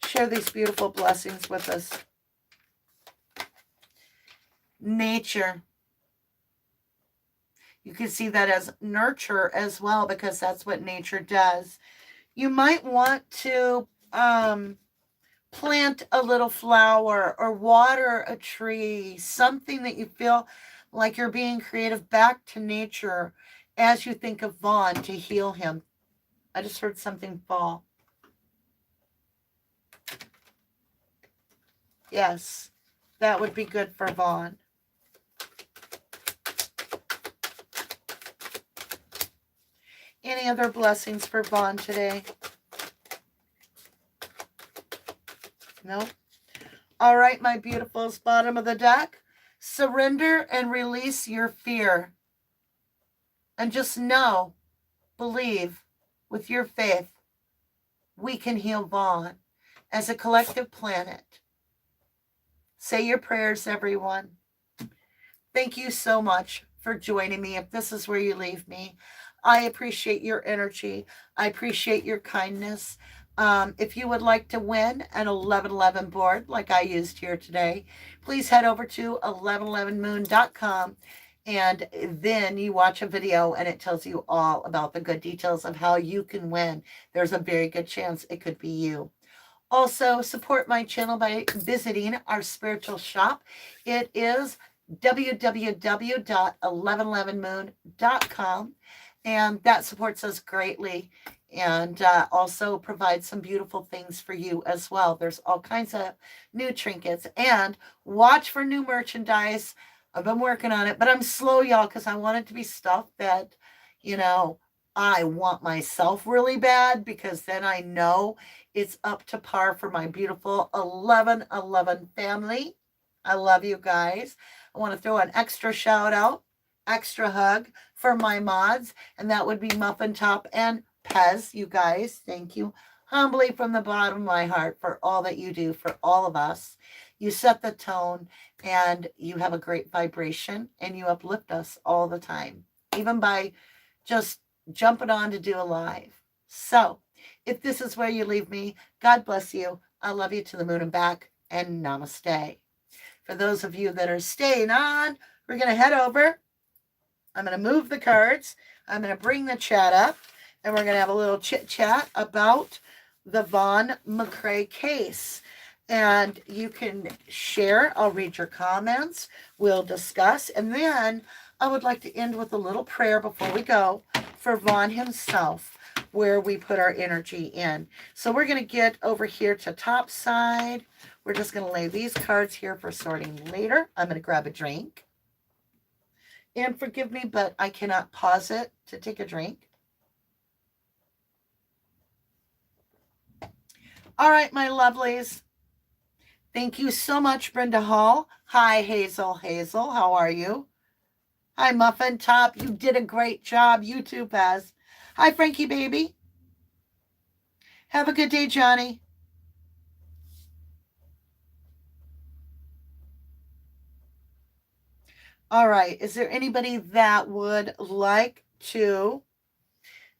A: Share these beautiful blessings with us. Nature. You can see that as nurture as well, because that's what nature does. You might want to plant a little flower or water a tree, something that you feel like you're being creative back to nature as you think of Vaughn to heal him. I just heard something fall. Yes, that would be good for Vaughn. Any other blessings for Vaughn today? No? All right, my beautifuls, bottom of the deck. Surrender and release your fear. And just know, believe, with your faith, we can heal Vaughn as a collective planet. Say your prayers, everyone. Thank you so much for joining me. If this is where you leave me, I appreciate your energy. I appreciate your kindness. If you would like to win an 1111 board like I used here today, please head over to 1111moon.com and then you watch a video and it tells you all about the good details of how you can win. There's a very good chance it could be you. Also, support my channel by visiting our spiritual shop. It is www.1111moon.com, and that supports us greatly and also provides some beautiful things for you as well. There's all kinds of new trinkets, and watch for new merchandise. I've been working on it, but I'm slow, y'all, because I want it to be stuff that, you know, I want myself really bad, because then I know it's up to par for my beautiful 1111 family. I love you guys. I want to throw an extra shout out, extra hug for my mods, and that would be Muffin Top and Pez. You guys, thank you humbly from the bottom of my heart for all that you do for all of us. You set the tone and you have a great vibration and you uplift us all the time, even by just jumping on to do a live. So if this is where you leave me, God bless you. I love you to the moon and back, and namaste. For those of you that are staying on, we're going to head over. I'm going to move the cards. I'm going to bring the chat up, and we're going to have a little chit chat about the Vaughn McCray case. And you can share. I'll read your comments. We'll discuss. And then I would like to end with a little prayer before we go for Vaughn himself, where we put our energy in. So we're going to get over here to top side. We're just going to lay these cards here for sorting later. I'm going to grab a drink. And forgive me, but I cannot pause it to take a drink. All right, my lovelies. Thank you so much, Brenda Hall. Hi, Hazel. Hazel, how are you? Hi, Muffin Top. You did a great job. You too, Paz. Hi, Frankie baby. Have a good day, Johnny. All right. Is there anybody that would like to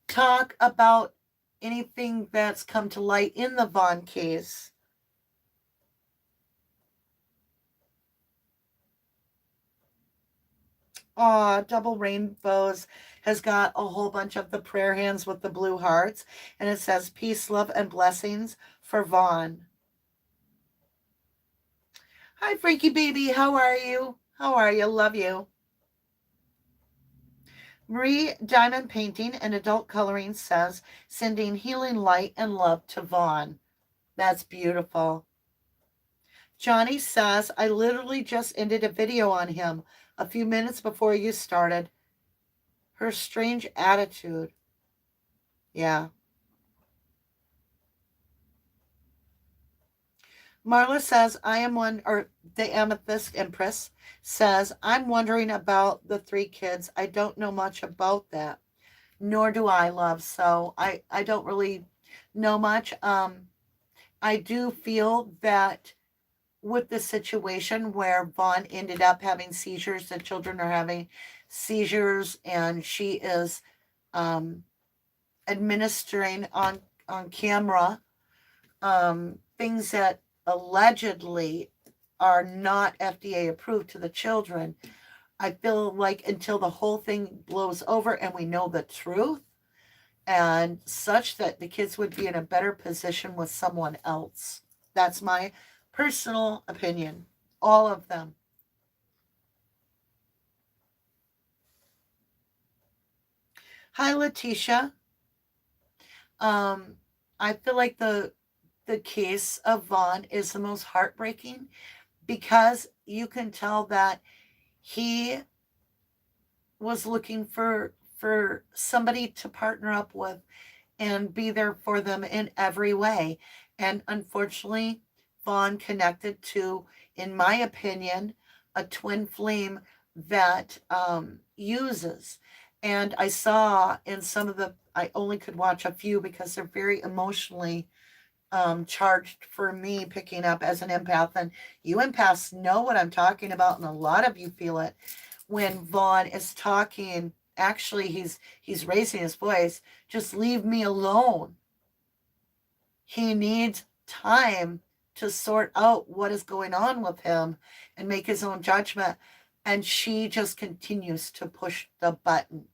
A: talk about anything that's come to light in the Vaughn case? Double Rainbows has got a whole bunch of the prayer hands with the blue hearts. And it says, peace, love, and blessings for Vaughn. Hi, Freaky Baby. How are you? How are you? Love you. Marie Diamond Painting and Adult Coloring says, sending healing light and love to Vaughn. That's beautiful. Johnny says, I literally just ended a video on him a few minutes before you started. Her strange attitude. Yeah. Marla says, I am one, or the Amethyst Empress says, I'm wondering about the 3 kids. I don't know much about that. Nor do I, love. So I don't really know much. I do feel that with the situation where Vaughn ended up having seizures, the children are having seizures, and she is administering on camera things that allegedly are not FDA approved to the children. I feel like until the whole thing blows over and we know the truth, and such that the kids would be in a better position with someone else. That's my personal opinion. All of them. Hi, Letitia. I feel like the case of Vaughn is the most heartbreaking because you can tell that he was looking for somebody to partner up with and be there for them in every way. And unfortunately, Vaughn connected to, in my opinion, a twin flame that uses. And I saw in some of the, I only could watch a few because they're very emotionally charged for me picking up as an empath. And you empaths know what I'm talking about, and a lot of you feel it when Vaughn is talking. Actually, he's raising his voice. Just leave me alone. He needs time to sort out what is going on with him and make his own judgment. And she just continues to push the button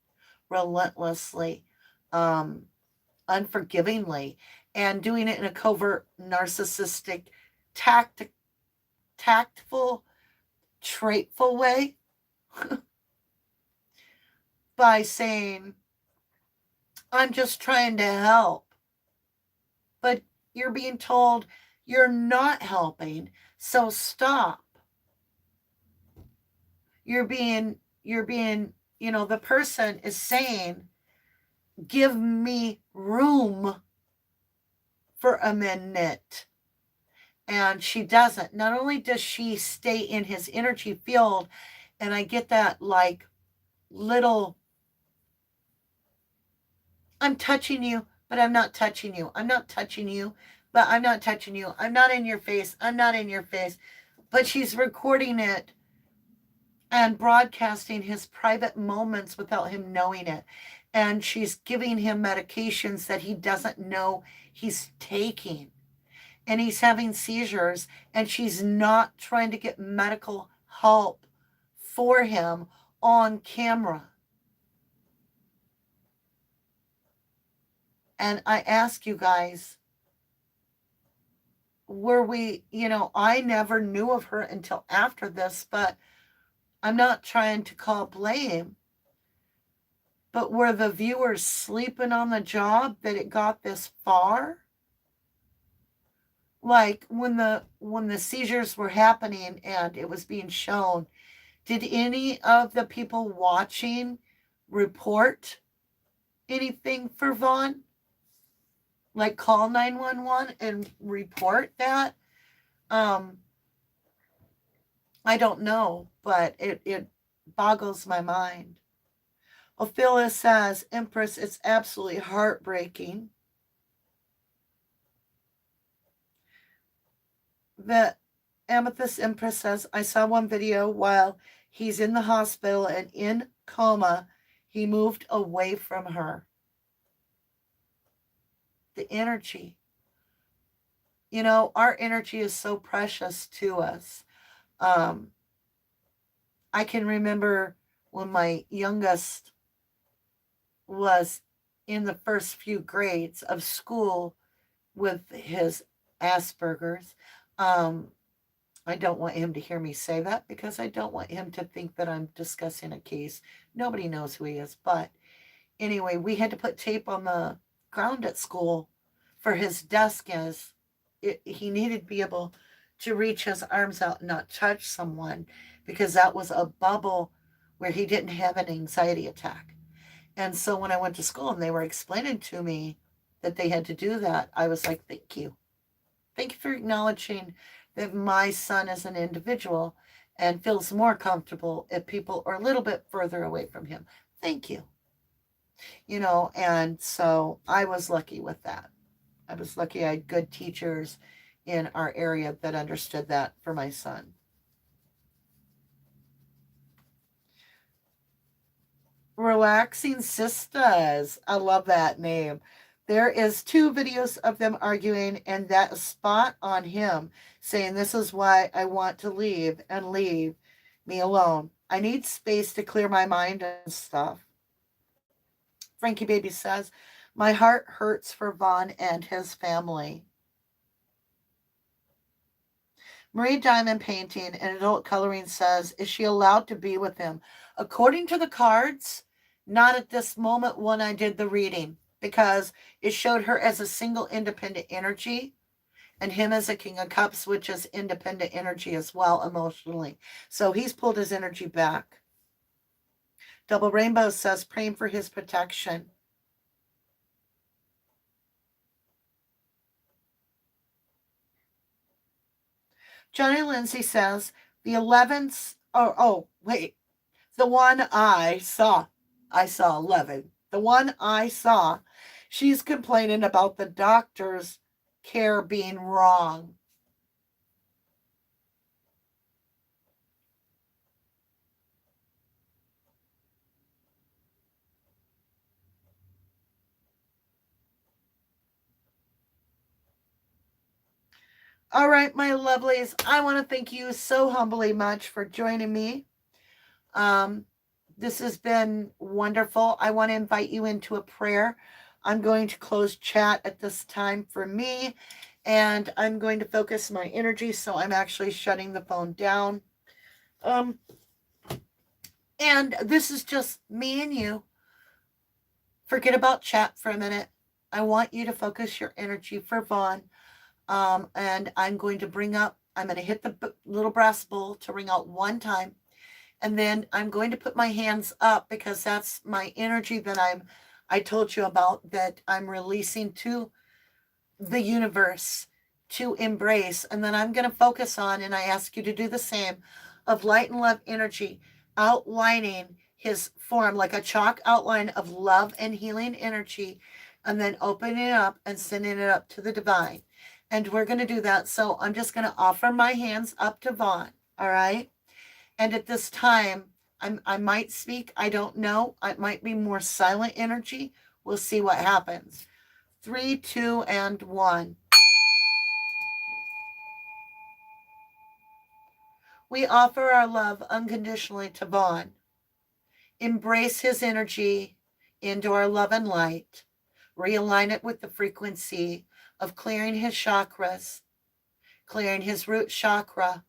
A: relentlessly, unforgivingly, and doing it in a covert, narcissistic, tactful, traitful way by saying, I'm just trying to help. But you're being told you're not helping, so stop. You're being, the person is saying, give me room for a minute. And she doesn't. Not only does she stay in his energy field, and I get that like little, I'm touching you, but I'm not touching you. I'm not touching you, but I'm not touching you. I'm not in your face. I'm not in your face. But she's recording it and broadcasting his private moments without him knowing it. And she's giving him medications that he doesn't know he's taking. And he's having seizures, and she's not trying to get medical help for him on camera. And I ask you guys, were we, I never knew of her until after this, but I'm not trying to call blame. But were the viewers sleeping on the job that it got this far? Like when the seizures were happening and it was being shown, did any of the people watching report anything for Vaughn? Like call 911 and report that? I don't know, but it boggles my mind. Ophelia says, Empress, it's absolutely heartbreaking. The Amethyst Empress says, I saw one video while he's in the hospital and in coma, he moved away from her. The energy. Our energy is so precious to us. I can remember when my youngest was in the first few grades of school with his Asperger's. I don't want him to hear me say that because I don't want him to think that I'm discussing a case. Nobody knows who he is. But anyway, we had to put tape on the ground at school for his desk as he needed to be able to reach his arms out and not touch someone because that was a bubble where he didn't have an anxiety attack. And so when I went to school and they were explaining to me that they had to do that, I was like, thank you. Thank you for acknowledging that my son is an individual and feels more comfortable if people are a little bit further away from him. Thank you. And so I was lucky with that. I was lucky I had good teachers in our area that understood that for my son. Relaxing Sisters. I love that name. There is 2 videos of them arguing, and that spot on him saying, this is why I want to leave and leave me alone. I need space to clear my mind and stuff. Frankie Baby says, my heart hurts for Vaughn and his family. Marie Diamond Painting and Adult Coloring says, is she allowed to be with him? According to the cards, not at this moment when I did the reading, because it showed her as a single independent energy and him as a King of Cups, which is independent energy as well emotionally. So he's pulled his energy back. Double Rainbow says, praying for his protection. Johnny Lindsay says, the 11th, wait, the one I saw 11. The one I saw, she's complaining about the doctor's care being wrong. All right, my lovelies, I want to thank you so humbly much for joining me. This has been wonderful. I want to invite you into a prayer. I'm going to close chat at this time for me, and I'm going to focus my energy, so I'm actually shutting the phone down. And this is just me and you. Forget about chat for a minute. I want you to focus your energy for Vaughn. And I'm going to hit the little brass bowl to ring out 1 time. And then I'm going to put my hands up because that's my energy that I told you about, that I'm releasing to the universe to embrace. And then I'm going to focus on, and I ask you to do the same, of light and love energy, outlining his form like a chalk outline of love and healing energy, and then opening it up and sending it up to the divine. And we're going to do that. So I'm just going to offer my hands up to Vaughn. All right. And at this time, I might speak. I don't know. It might be more silent energy. We'll see what happens. 3, 2, and 1. We offer our love unconditionally to Vaughn. Embrace his energy into our love and light. Realign it with the frequency of clearing his chakras, clearing his root chakra,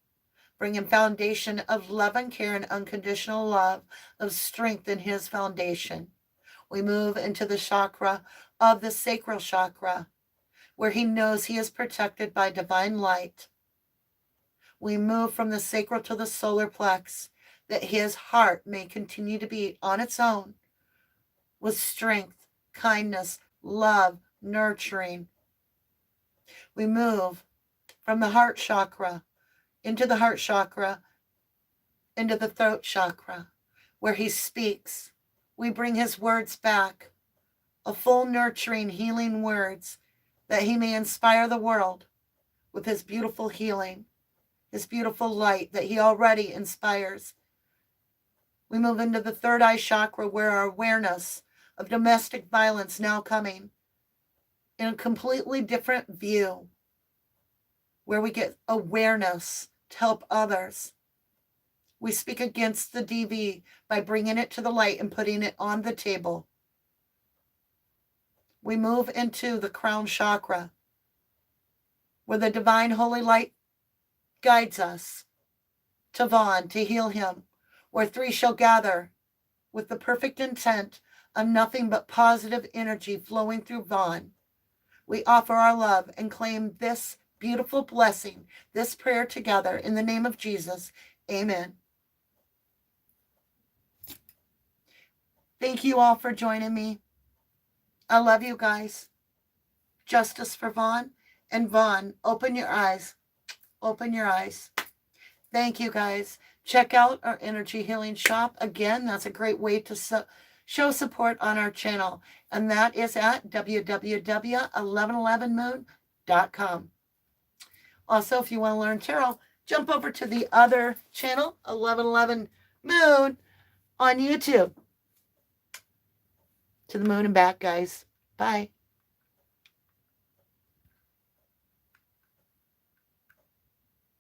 A: bringing foundation of love and care and unconditional love, of strength in his foundation. We move into the chakra of the sacral chakra, where he knows he is protected by divine light. We move from the sacral to the solar plex, that his heart may continue to beat on its own with strength, kindness, love, nurturing. We move from the heart chakra into the heart chakra, into the throat chakra, where he speaks. We bring his words back, a full nurturing, healing words, that he may inspire the world with his beautiful healing, his beautiful light that he already inspires. We move into the third eye chakra, where our awareness of domestic violence now coming in a completely different view, where we get awareness to help others. We speak against the DV by bringing it to the light and putting it on the table. We move into the crown chakra, where the divine holy light guides us to Vaughn to heal him, where 3 shall gather with the perfect intent of nothing but positive energy flowing through Vaughn. We offer our love and claim this beautiful blessing, this prayer together in the name of Jesus. Amen. Thank you all for joining me. I love you guys. Justice for Vaughn. And Vaughn, open your eyes. Open your eyes. Thank you, guys. Check out our energy healing shop. Again, that's a great way to show support on our channel. And that is at www.1111moon.com. Also, if you want to learn tarot, jump over to the other channel, 1111 Moon, on YouTube. To the moon and back, guys. Bye.